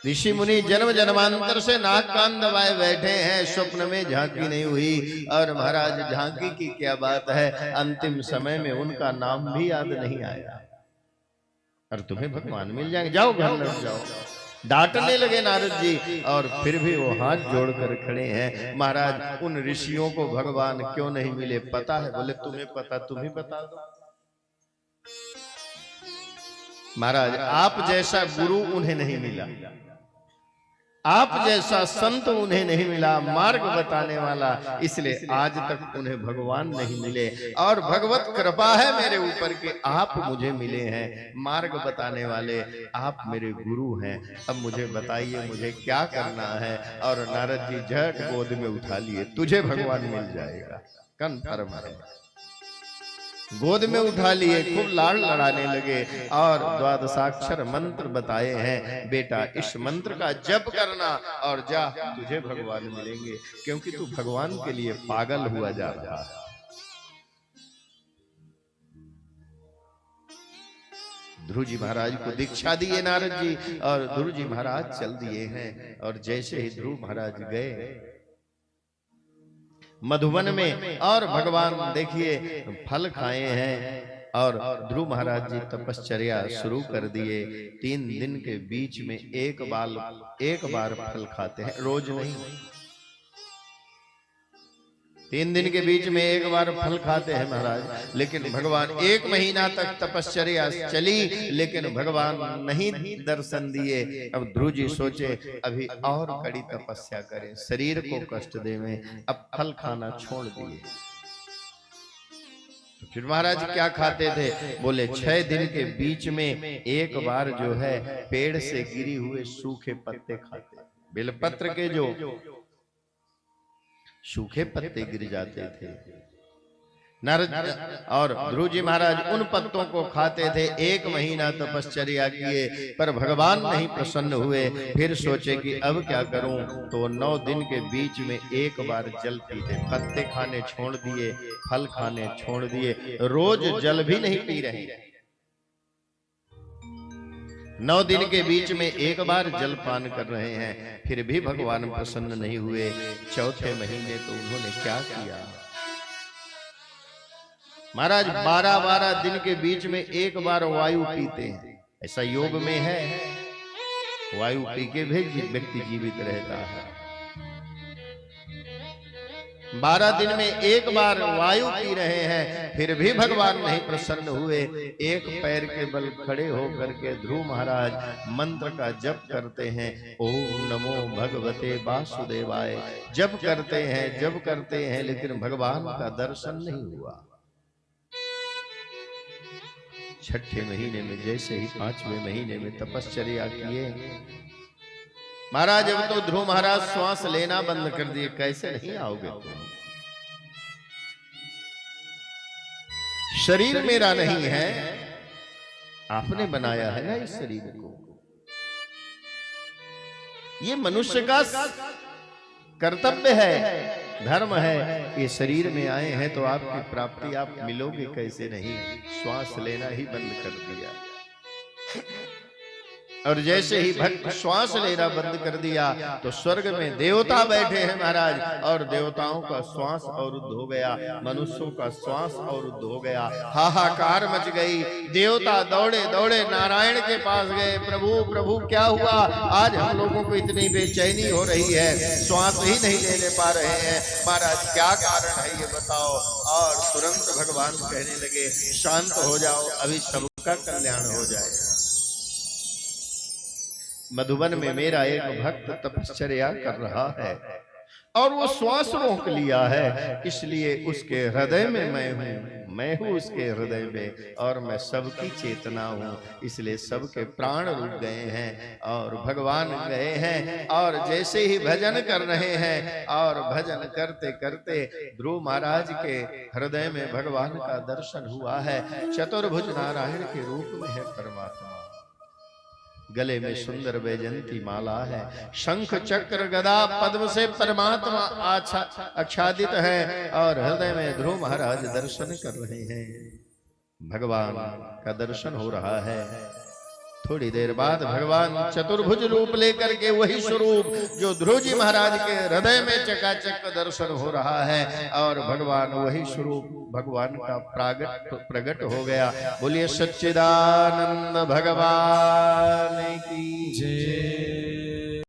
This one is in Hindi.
ऋषि मुनि जन्म जन्मांतर से नाक कान दबाए बैठे हैं, स्वप्न में झांकी नहीं हुई। और महाराज झांकी की क्या बात है, अंतिम समय में उनका नाम भी याद नहीं आया। और तुम्हें भगवान मिल जाएंगे, जाओ घर लौट जाओ। डांटने लगे नारद जी, और फिर भी वो हाथ जोड़कर खड़े हैं। महाराज उन ऋषियों को भगवान क्यों नहीं मिले पता है? बोले तुम्हें पता, तुम ही बता दो। महाराज आप जैसा गुरु उन्हें नहीं मिला, आप जैसा संत उन्हें नहीं मिला, मार्ग बताने वाला, इसलिए आज तक उन्हें भगवान नहीं मिले। और भगवत कृपा है मेरे ऊपर कि आप मुझे मिले हैं, मार्ग बताने वाले आप मेरे गुरु हैं। अब मुझे बताइए मुझे क्या करना है? और नारद जी झट गोद में उठा लिए, तुझे भगवान मिल जाएगा, कन्फर्म है। गोद में उठा लिए, खूब लाड़ लड़ाने लगे और द्वादशाक्षर मंत्र बताए हैं, बेटा इस मंत्र का जप करना और जा, तुझे भगवान मिलेंगे, क्योंकि तू भगवान के लिए पागल हुआ जा रहा है। ध्रुव जी महाराज को दीक्षा दिए नारद जी, और ध्रुव जी महाराज चल दिए हैं। और जैसे ही ध्रुव महाराज गए मधुवन में, और भगवान देखिए फल खाए हैं, और ध्रुव महाराज जी तपश्चर्या शुरू कर दिए। 3 दिन के बीच में एक बार फल खाते हैं, रोज नहीं। 3 दिन के बीच में एक बार फल खाते हैं महाराज। लेकिन भगवान 1 महीना तक तपश्चर्या चली, लेकिन भगवान नहीं दर्शन दिए। अब ध्रुव जी सोचे अभी और कड़ी तपस्या करें, शरीर को कष्ट देवें, अब फल खाना छोड़ दिए। तो फिर महाराज क्या खाते थे? बोले 6 दिन के बीच में एक बार जो है पेड़ से गिरी हुए सूखे पत्ते खाते, बेलपत्र के जो सूखे पत्ते गिर जाते थे। नारद और ध्रुव जी महाराज उन पत्तों को खाते थे। 1 महीना तपश्चर्या किए, पर भगवान नहीं प्रसन्न हुए। फिर सोचे कि अब क्या करूं, तो 9 दिन के बीच में एक बार जल पीते। पत्ते खाने छोड़ दिए, फल खाने छोड़ दिए, रोज जल भी नहीं पी रहे। 9 दिन के बीच में एक बार जलपान कर रहे हैं, फिर भी भगवान प्रसन्न नहीं हुए। 4थे महीने तो उन्होंने क्या किया महाराज, 12-12 दिन के बीच में एक बार वायु पीते हैं। ऐसा योग में है, वायु पी के भी व्यक्ति जीवित रहता है। 12 दिन में एक बार वायु पी रहे हैं, फिर भी भगवान नहीं प्रसन्न हुए। एक पैर के बल खड़े होकर के ध्रुव महाराज मंत्र का जप करते हैं, ओम नमो भगवते वासुदेवाय। जप करते हैं, लेकिन भगवान का दर्शन नहीं हुआ। 6ठे महीने में जैसे ही 5वें महीने में तपश्चर्या किए महाराज, अब तो ध्रुव महाराज श्वास लेना बंद कर दिए। कैसे नहीं आओगे तुम? शरीर मेरा नहीं है, आपने बनाया है ना इस शरीर को। ये मनुष्य का कर्तव्य है, धर्म है। ये शरीर में आए हैं तो आपकी प्राप्ति आप मिलोगे कैसे? नहीं, श्वास लेना ही बंद कर दिया। और जैसे ही भक्त श्वास लेना बंद कर दिया तो स्वर्ग में देवता बैठे हैं महाराज, और देवताओं का श्वास अवरुद्ध हो गया, मनुष्यों का श्वास अवरुद्ध हो गया। हाहाकार मच गई। देवता दौड़े दौड़े नारायण के पास गए, प्रभु प्रभु क्या हुआ? आज हम लोगों को इतनी बेचैनी हो रही है, श्वास ही नहीं लेने पा रहे हैं, महाराज क्या कारण है ये बताओ। और तुरंत भगवान कहने लगे शांत हो जाओ, अभी सबका कल्याण हो जाएगा। मधुबन में मेरा एक भक्त तपश्चर्या कर रहा है और वो श्वास रोक लिया है, इसलिए उसके हृदय में मैं हूँ उसके हृदय में, और मैं सबकी चेतना हूँ, इसलिए सबके प्राण रुक गए हैं और भगवान गए हैं। और जैसे ही भजन कर रहे हैं, और भजन करते करते ध्रुव महाराज के हृदय में भगवान का दर्शन हुआ है। चतुर्भुज नारायण के रूप में है परमात्मा। गले में सुंदर वैजंती माला है, शंख चक्र गदा पद्म से परमात्मा आच्छादित है, और हृदय में ध्रुव महाराज दर्शन कर रहे हैं। भगवान का दर्शन हो रहा है। थोड़ी देर बाद भगवान चतुर्भुज रूप लेकर के वही स्वरूप जो ध्रुव जी महाराज के हृदय में चकाचक दर्शन हो रहा है, और भगवान वही स्वरूप भगवान का प्रगट हो गया। बोलिए सच्चिदानंद भगवान की जय।